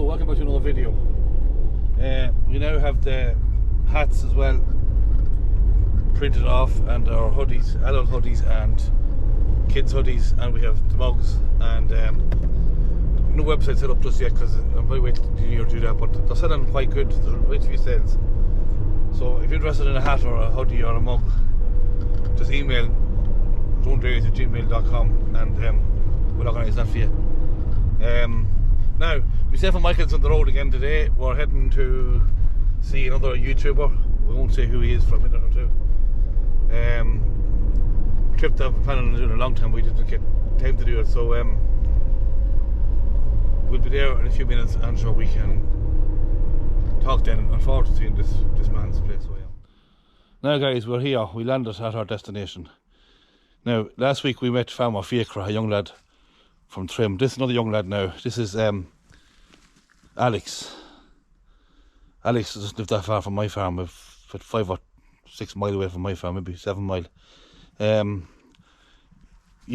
welcome back to another video. We now have the hats as well printed off, and our hoodies, adult hoodies and kids hoodies, and we have the mugs, and no website set up just yet because I'm probably waiting to the new year to do that, but they're selling quite good. There's quite a few sales. So if you're interested in a hat or a hoodie or a mug, just email dronedrays@gmail.com and we'll organise that for you. Now, myself and Michael's on the road again today. We're heading to see another YouTuber. We won't say who he is for a minute or two. Trip that I've been planning on doing a long time, we didn't get time to do it, so we'll be there in a few minutes, and sure we can talk then and forward to seeing this man's place. So, yeah. Now guys, we're here. We landed at our destination. Now, last week we met Farmer Fiacre, a young lad from Trim. This is another young lad now. This is Alex. Alex doesn't live that far from my farm. About 5 or 6 miles away from my farm, maybe 7 miles. You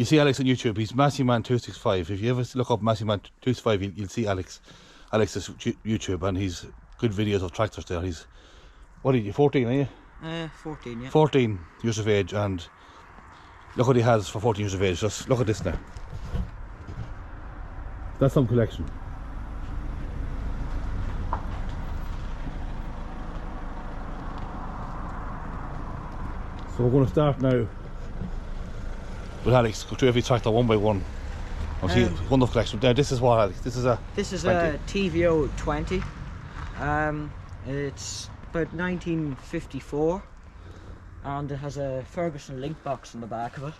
see Alex on YouTube. He's Massey Man 265. If you ever look up Massey Man 265, you'll see Alex. Alex's YouTube, and he's good videos of tractors there. He's, what are you, 14, are you? 14, yeah. 14 years of age, and look what he has for 14 years of age. Just look at this now. That's some collection. So we're going to start now with Alex. Go through every tractor one by one. I'll see wonderful collection. Now this is what, Alex? This is a TVO 20. It's about 1954, and it has a Ferguson link box in the back of it.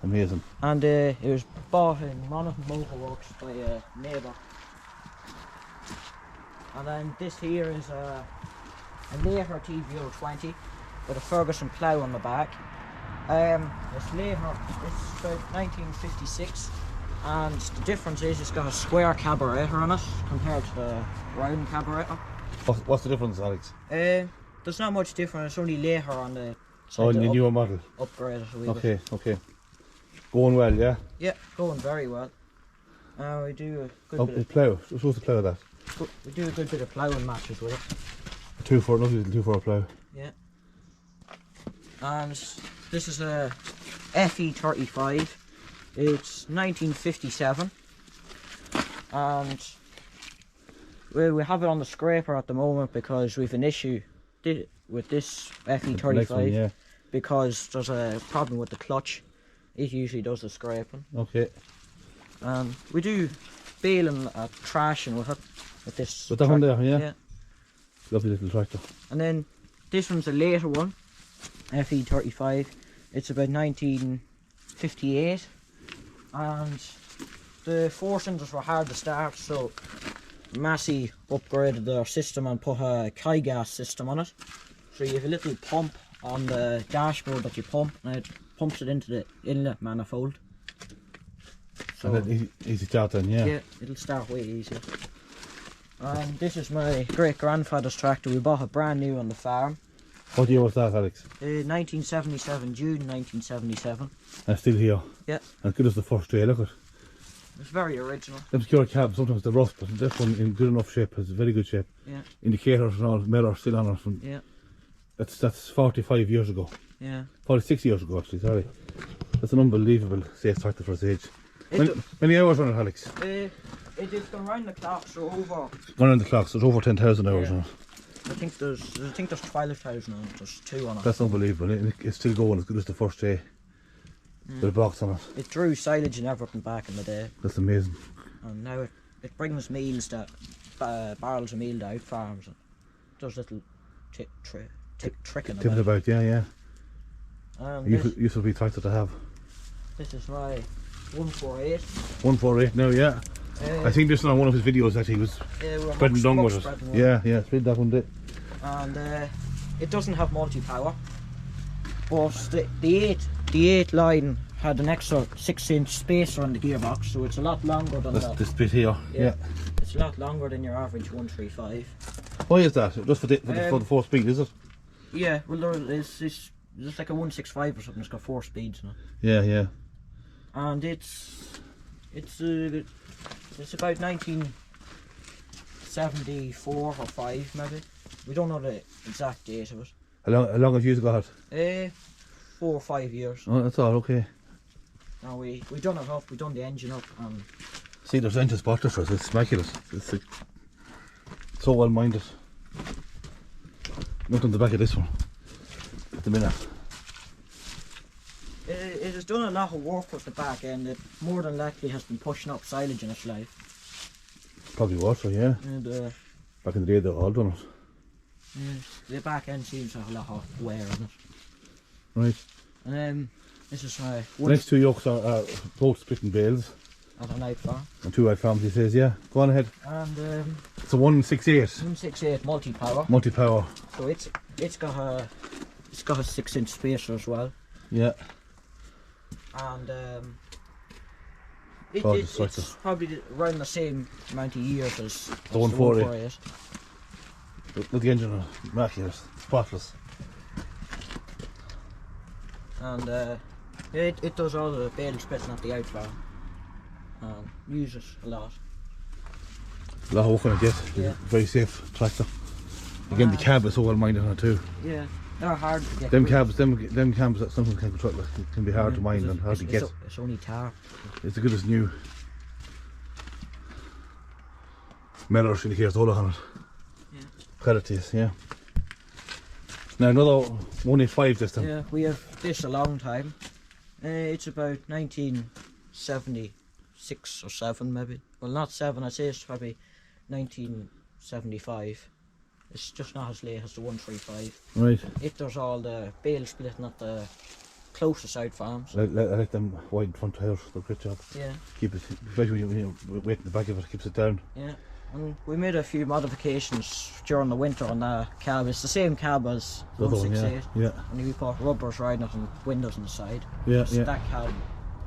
Amazing. And it was bought in Monaghan Motor Works by a neighbour. And then this here is a later TVO 20 with a Ferguson plough on the back. It's later, it's about 1956, and the difference is it's got a square carburetor on it compared to the round carburetor. What's the difference, Alex? There's not much difference, it's only later on the on the newer model. Upgrade it a wee bit. Okay. Going well, yeah? Yeah, going very well. We do a good bit of plough. We're supposed to plough that. We do a good bit of ploughing matches with it. 2-4, lovely little 2-4 plough. Yeah. And this is a FE35. It's 1957. And we have it on the scraper at the moment because we've an issue with this FE35 one, yeah. because there's a problem with the clutch. It usually does the scraping. Okay. We do baling at trashing with it. With this. With that one there, yeah? Yeah. Lovely little tractor. And then this one's a later one, FE35. It's about 1958. And the 4 cylinders were hard to start, so Massey upgraded their system and put a Kai gas system on it. So you have a little pump on the dashboard that you pump, and it pumps it into the inlet manifold. So and then easy start then, yeah? Yeah, it'll start way easier. And this is my great grandfather's tractor. We bought it brand new on the farm. What year was that, Alex? 1977, June 1977. And still here? Yeah. And good as the first day, look at it. It's very original. Them secure cabs, sometimes they're rust, but this one in good enough shape, it's very good shape. Yeah. Indicators and all, mirror still on it. From, yeah. That's 45 years ago. Yeah. 46 years ago actually, sorry. That's an unbelievable safe tractor for its age. Many hours on it, Alex? It's gone round the clock, so over... Gone round the clock, so there's over 10,000 hours on it. I think there's 12,000 on it, there's 2 on it. That's unbelievable, it's still going as good as the first day. With a box on it. It drew silage and everything back in the day. That's amazing. And now it brings meals that, barrels of meal to out farms. And does little tricking about. Tipping about, yeah. Used to be tractor to have. This is my 148. 148 now, yeah. I think this is on one of his videos that he was spreading dung with it. Yeah, spread that one bit. And it doesn't have multi-power, but the 8 line had an extra 6-inch spacer on the gearbox, so it's a lot longer than this bit here. Yeah. It's a lot longer than your average 135. Why is that? Just for the 4-speed, is it? Yeah, well it's like a 165 or something. It's got 4 speeds in it. Yeah. And it's It's about 1974 or 5 maybe. We don't know the exact date of it. How long have you got it? 4 or 5 years. Oh, that's all okay. Now we done it up, we done the engine up, and See, there's engine spotter for us. It's immaculate. It's so well minded. Look on the back of this one. At the minute. it has done a lot of work with the back end. It more than likely has been pushing up silage in its life. Probably was so, yeah. And Back in the day, they all done it. the back end seems to have a lot of wear on it. Right. And this is The next 2 yokes are both splitting bales. at a night farm. And 2 white farms, he says, yeah. Go on ahead. And It's a 168 168 multi-power. multi-power. So it's got a 6-inch spacer as well. Yeah. And Gorgeous it's cycle. probably around the same amount of years as The 140. 148. Look at the engine, immaculate, spotless. And it does all the bale splitting at the out farm. Uses a lot. A lot of work on it yet. Yeah. Very safe tractor. Again, the cab is so well minded on it too. Yeah, they're hard to get. Them rid cabs that sometimes can control, can be hard to mind and hard to get. It's only tar. It's as good as new. Mellors really cares all on it. Yeah. Credit to you, yeah. Now another 185 this time. Yeah, we have this a long time. It's about 1976 or 7 maybe. Well, not 7, I'd say it's probably 1975. It's just not as late as the 135. Right. It does all the bale splitting at the closest out farms. I like them wide front tires, they're a great job. Yeah, Keep it, especially when you wait in the back of it, keeps it down. yeah. And we made a few modifications during the winter on the cab. It's the same cab as The other one, 168. yeah. Only we put rubbers riding it and windows on the side. Yeah, Just yeah. that cab,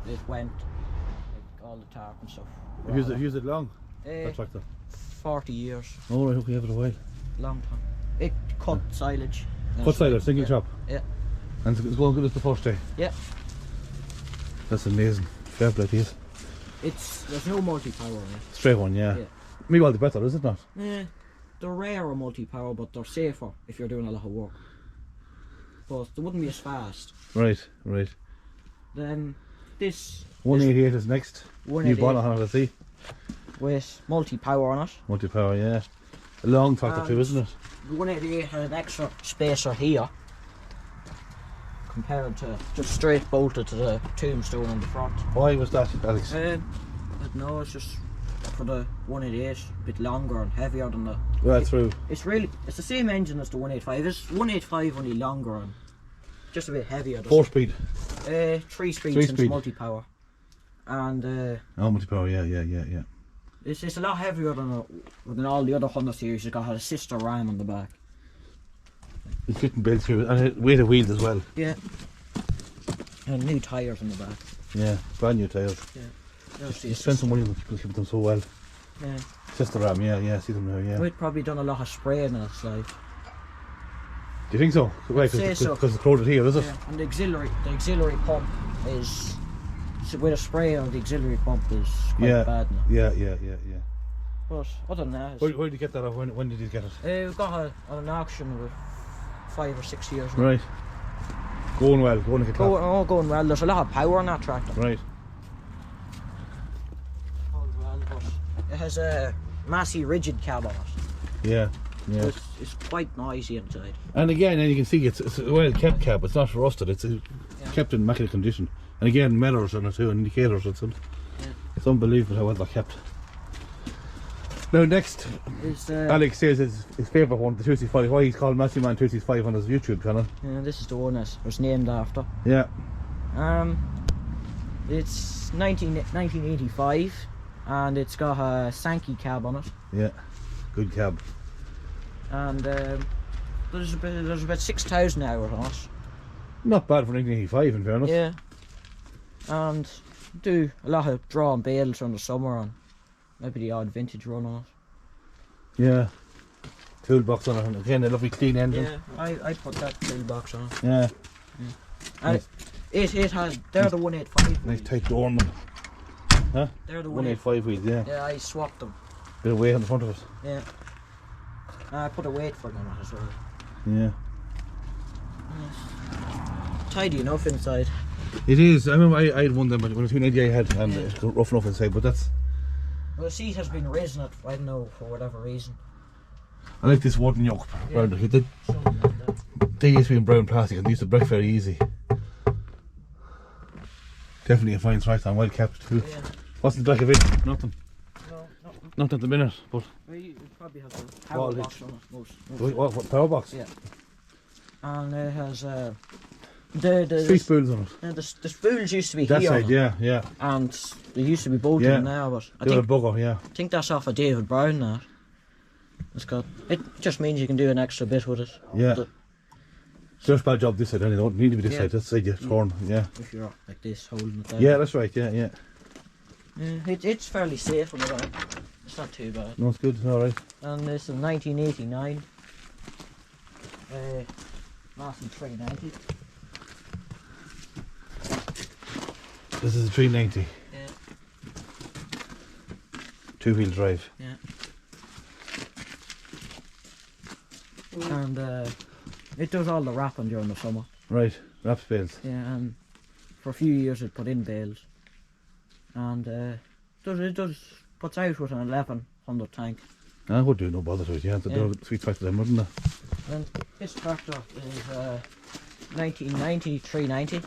it went, like all the tarp and stuff. Have you used it long, Eh, that tractor? 40 years, Oh, right, okay, have it a while. long time. It cut silage. Cut silage, single yeah. chop. Yeah. And it's going good as the first day. Yeah. That's amazing. Fair play to you. There's no multi-power in it. Straight one, yeah. Yeah. Maybe all the better, is it not? Yeah, they're rarer multi-power, but they're safer if you're doing a lot of work. But they wouldn't be as fast. Right, right. Then this 188 is next. New 188 bonnet on it, I see. with multi-power on it. Multi-power, yeah. A long tractor too, isn't it? The 188 has an extra spacer here compared to just straight bolted to the tombstone on the front. Why was that, Alex? I don't know, it's just for the 188, a bit longer and heavier than the... Right through. It's the same engine as the 185. It's 185 only longer and just a bit heavier. 4-speed. 3 speeds Three since speed. multi-power. And Oh, multi-power, yeah. it's a lot heavier than all the other Honda series. It's got a sister ram on the back. It's fitting belts here, and it weight of wheels as well. Yeah. And new tyres on the back. Yeah, brand new tyres. Yeah. You spend some money on them, keep them so well. Yeah. Just the ram, yeah, see them now, yeah. We'd probably done a lot of spraying in its life. Do you think so? Right, say so. because it's crowded here, is it? Yeah. And the auxiliary pump is, so with a spray on the auxiliary pump is quite bad now. Yeah. But other than that, Where did you get that off? When did you get it? we got an auction with 5 or 6 years now. Right. Going well, going like a clock. Going well. There's a lot of power on that tractor. Right. Going well, but it has a Massey rigid cab on it. Yeah. So it's quite noisy inside. And again, and you can see it's a well kept cab. It's not rusted. It's kept in immaculate condition. And again, mirrors on it too, and indicators. It's unbelievable how well they're kept. Now next, Alex says his favourite one, the 265. Why he's called Massey Man 265 on his YouTube channel. Yeah, this is the one that was named after. Yeah. It's 1985, and it's got a Sankey cab on it. Yeah. Good cab. And there's about 6,000 hours on it. Not bad for 1985, in fairness. Yeah. And do a lot of drawing bales during the summer and maybe the odd vintage run on it. Yeah. Toolbox on it, and again a lovely clean engine. Yeah, I put that toolbox on it. Yeah. And it has, they're the 185. Nice tight door on them. Huh? They're the 185 wheels, yeah. Yeah, I swapped them. Bit of weight on the front of it. Yeah. I put a weight for them on it as well. Yeah. Tidy enough inside. It is. I remember I had one of them when I was 290 I had, and it's rough enough inside, but that's... Well, the seat has been raising it, I don't know, for whatever reason. I like this wooden yoke around it. Something like that. They used to be in brown plastic and they used to break very easy. Definitely a fine tractor and well kept too. Yeah. What's in the back of it? Nothing. No, nothing. Not at the minute, but... Well, you probably have a power box on it, most. What power box? Yeah. And it has the Three spools on it. the spools used to be That here. side, yeah, yeah. And they used to be bolted Yeah. now, but I The other bugger, yeah. think that's off of David Brown now. It just means you can do an extra bit with it. Yeah. But Just bad job this side, and it don't need to be this Yeah. side. That side you're torn, yeah. if you're like this, holding it down. Yeah, that's right, yeah, yeah. It's fairly safe on the ground. It's not too bad. No, it's good, it's alright. And this is 1989. Massey 390. This is a 390. Yeah. Two-wheel drive. Yeah. And it does all the wrapping during the summer. Right, wrap bales. Yeah, and for a few years it put in bales. And it does puts out with an 1100 tank. I would do no bother to it, yeah. They're a sweet tractor then, wouldn't they? And this tractor is 1990 390.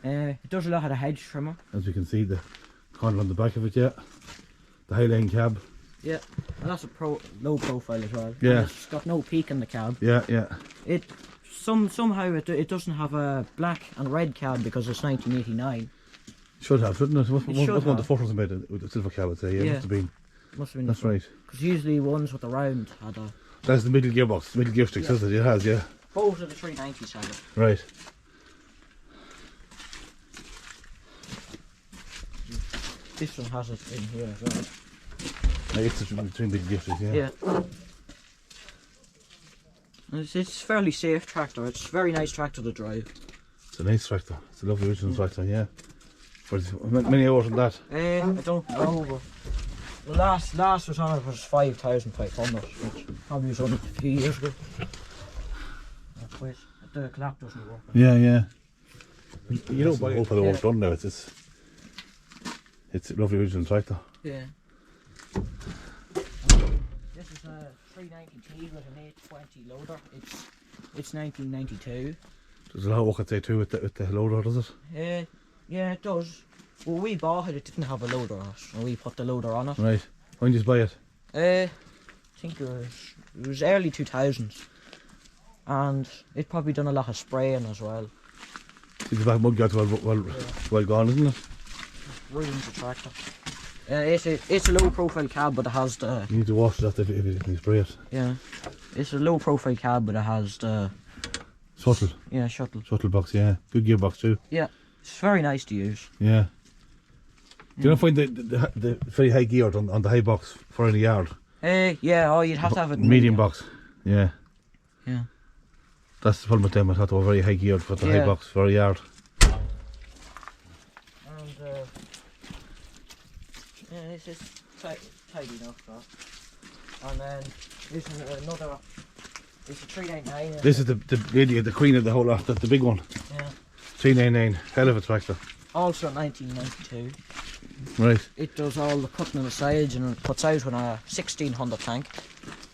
It does a lot of the hedge trimmer. As you can see, the corner on the back of it, yeah. The Highline cab. Yeah, and that's a low profile as well. Yeah. And it's got no peak in the cab. Yeah, yeah. Somehow it doesn't have a black and red cab because it's 1989. Should have, shouldn't it? Must should one of the have. photos made it with the silver cab, I'd say. Yeah, Yeah. must have been. Must have been. That's right. Because usually ones with the round had a. That's the middle gearbox, middle gear sticks, Yeah. isn't it? It has, yeah. Both of the 390s had it. Right. This one has it in here as well. It's between big gear sticks, yeah. Yeah. It's a fairly safe tractor. It's a very nice tractor to drive. It's a nice tractor. It's a lovely original tractor, yeah. For many hours on that. I don't know, but the last was on it was 5,500, which probably was only a few years ago. Wait, the clap doesn't work. Yeah, yeah. You don't buy it for the work done now. It's a lovely original tractor. Yeah. This is a 390T with an 820 loader. It's 1992. There's a lot of work, I'd say, too, with the loader, does it? Yeah, it does. Well, we bought it. It didn't have a loader on it, and we put the loader on it. Right. When did you buy it? I think it was early 2000s, and it probably done a lot of spraying as well. See, the back mudguard's well gone, isn't it? Ruins the tractor. It's a low profile cab, but it has the. You need to wash it after if you spray it. Yeah, it's a low profile cab, but it has the. Shuttle. Yeah, shuttle. Shuttle box, yeah. Good gearbox too. Yeah, it's very nice to use. Yeah. Do you not find the very high geared on the high box for any yard? Yeah, you'd have to have it medium box. Yeah. Yeah. That's the problem with them. I thought they were very high geared for the high box for a yard. And it's just tidy enough, though. And then this is another. It's a 399. This is the queen of the whole lot, the big one. Yeah. 399, hell of a tractor. Also 1992. Right. It does all the cutting on the sides and it puts out on a 1600 tank.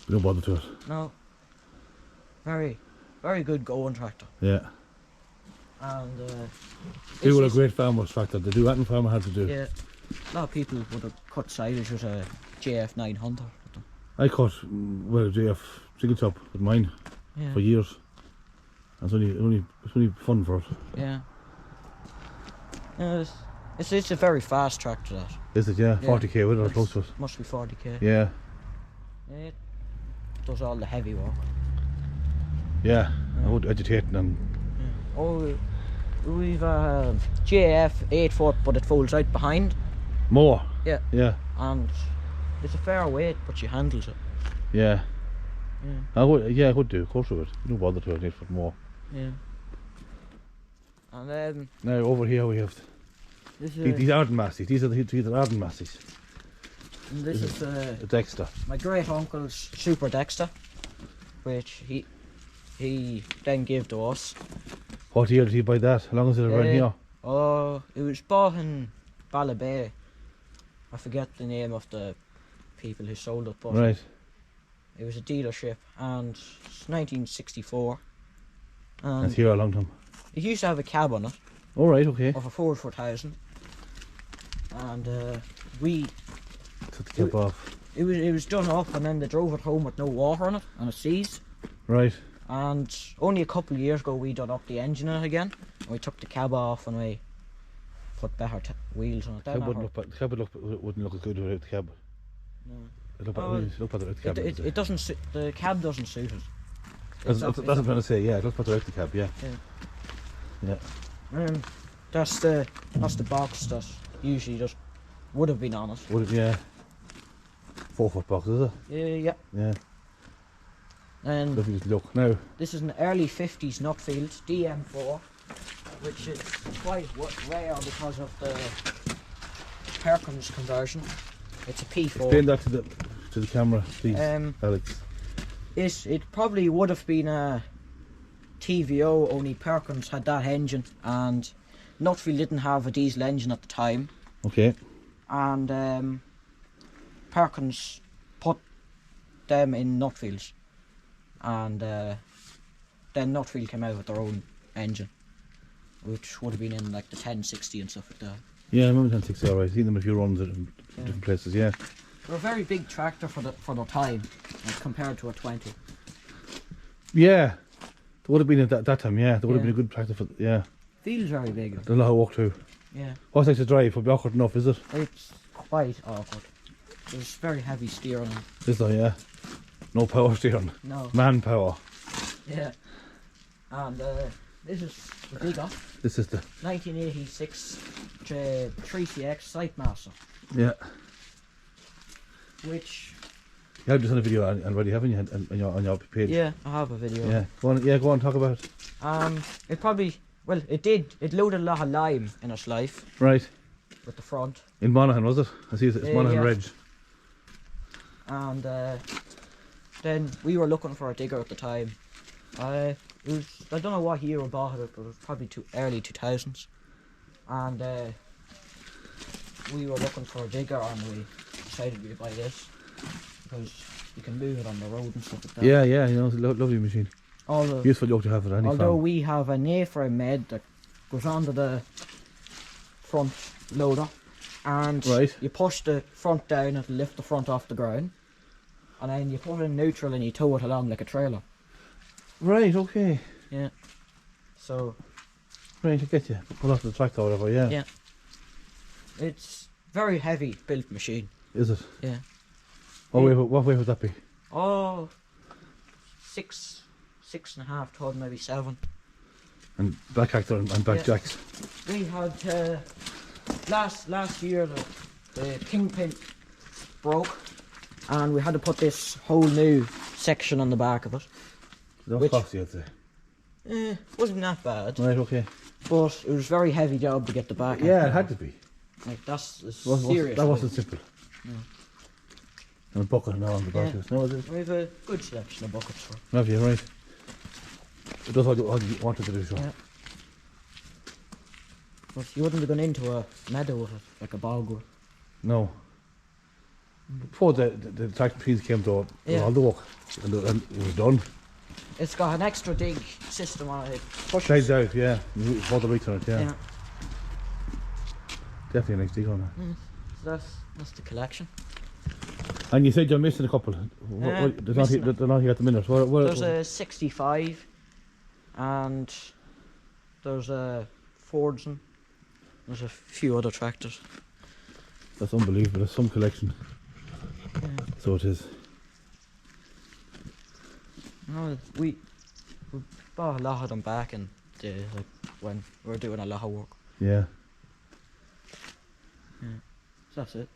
We don't bother to it. No. Very good going tractor. Yeah. And They were a great farmer's tractor. They do anything farmer had to do. Yeah. A lot of people would have cut silage with a JF 900. I cut with a JF single top with mine for years. It's only fun for it. Yeah. It's a very fast tractor, that. Is it? Yeah, 40k with it or close to it. Must be 40k. Yeah. It does all the heavy work. Yeah, I would agitating and. Yeah. Oh, we've a JF 8-foot, but it folds out behind. More. Yeah. Yeah. And it's a fair weight, but she handles it. Yeah. Yeah. I would do. Of course I would. You don't bother to it, need for more. Yeah. And then now over here we have These aren't Masseys. These are Arden Masseys. And this is The Dexter. my great uncle's Super Dexter, which he then gave to us. What year did he buy that? How long has it around here? Oh, it was bought in Ballabay. I forget the name of the people who sold it, but Right. it was a dealership, and it's 1964. And That's here a long time. it used to have a cab on it All right. Okay. of a Ford 4000, and we Took the cap off. it was done up, and then they drove it home with no water on it, and it seized. Right. And only a couple of years ago we done up the engine in it again, and we took the cab off and we put better wheels on it. The cab wouldn't look as good without the cab. No. It looked better without the cab. It doesn't suit, the cab doesn't suit it. That's what I'm trying to say. Yeah, it looks better without the cab. Yeah. Yeah. That's the box that usually just would have been on it. Would it? Yeah. 4-foot box, is it? Yeah. Yeah. And Lovely little look. Now, this is an early 50s Nutfield DM4, which is quite rare because of the Perkins conversion. It's a P4. explain that to the camera, please, Alex. It probably would have been a TVO, only Perkins had that engine, and Nutfield didn't have a diesel engine at the time. Okay. And Perkins put them in Nutfields, and then Nutfield came out with their own engine, which would have been in like the 1060 and stuff like that. Yeah, I remember 1060. Alright, I've seen them a few runs at different places. Yeah. They're a very big tractor for their time, like, compared to a 20. Yeah. There would have been at that time. Yeah, there would have been a good tractor for. Yeah. Feels very big. There's a lot of work too. Yeah. What's like to drive? Would be awkward enough, is it? It's quite awkward. There's very heavy steering. Is there? Yeah. No power steering. No. Manpower. Yeah. And this is the bigger This is the. 1986 3CX Sightmaster, Yeah. which. You have this on a video already, haven't you? On your page. Yeah, I have a video. Yeah. Go on. Yeah. Go on. Talk about it. It probably. Well, it did. It loaded a lot of lime in its life. Right. With the front. In Monaghan, was it? I see it's Monaghan yeah. Reg. And then we were looking for a digger at the time. I don't know what year we bought it, but it was probably early 2000s. And we were looking for a digger, and we decided we'd buy this because you can move it on the road and stuff like that. Yeah, yeah, you know, it's a lovely machine. Useful yoke to have at any although farm. we have an A-frame made that goes onto the front loader, and you push the front down and lift the front off the ground, and then you put it in neutral and you tow it along like a trailer. Right, okay. Yeah. So. Right, I get you. Pull off the tractor or whatever, yeah. Yeah. It's very heavy built machine. Is it? Yeah. What weight would that be? Oh, 6.5 ton, maybe 7. And back actor and back jacks. We had last year the kingpin broke, and we had to put this whole new section on the back of it. That cost you, I'd say. Wasn't that bad. Right, okay. But it was a very heavy job to get the back. Yeah, it had to be. Like that's serious. That wasn't simple. No. And a bucket and all on the back of it. No, is it? We have a good selection of buckets for. Have you, right? It does all you wanted to do, so. Yeah. But you wouldn't have gone into a meadow with it, like a bog would. No. Before the tractor machines came to all the work, and it was done. It's got an extra dig system on it. Slides out, yeah. All the weight on it, yeah. Definitely a nice dig on that. So that's the collection. And you said you're missing a couple. They're not here at the minute. There's a 65, and there's a Fordson. There's a few other tractors. That's unbelievable. There's some collection. Yeah. So it is. No, we bought a lot of them back in the when we were doing a lot of work. Yeah. Yeah. So that's it.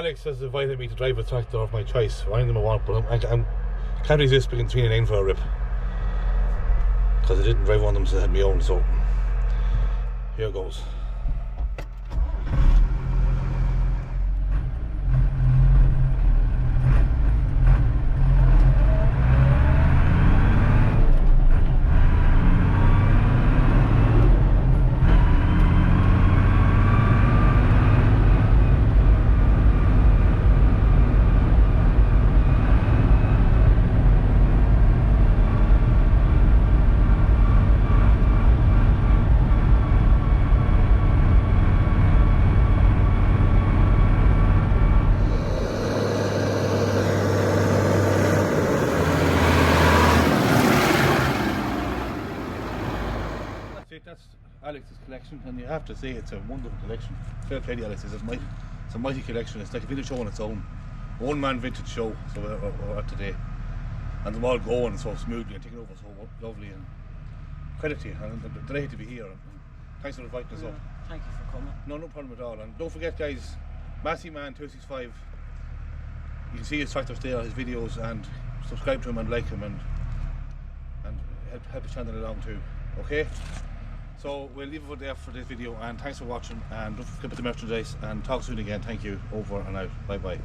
Alex has invited me to drive a tractor of my choice, so I'm going to want, but I can't resist picking 3 and 9 for a rip. Because I didn't drive one of them, so I had my own, so here goes. That's Alex's collection, and you have to say it's a wonderful collection. Fair play to Alex, it's a mighty collection. It's like a vintage show on its own. One-man vintage show, so we're at today. And them all going so smoothly and taking over so lovely, and credit to you, and I'm delighted to be here. And thanks for inviting us up. Thank you for coming. No problem at all. And don't forget guys, Massey Man 265, you can see his tractors there, his videos, and subscribe to him and like him, and help the channel along too, okay? So we'll leave it there for this video, and thanks for watching, and don't forget about the merchandise, and talk soon again. Thank you, over and out, bye bye.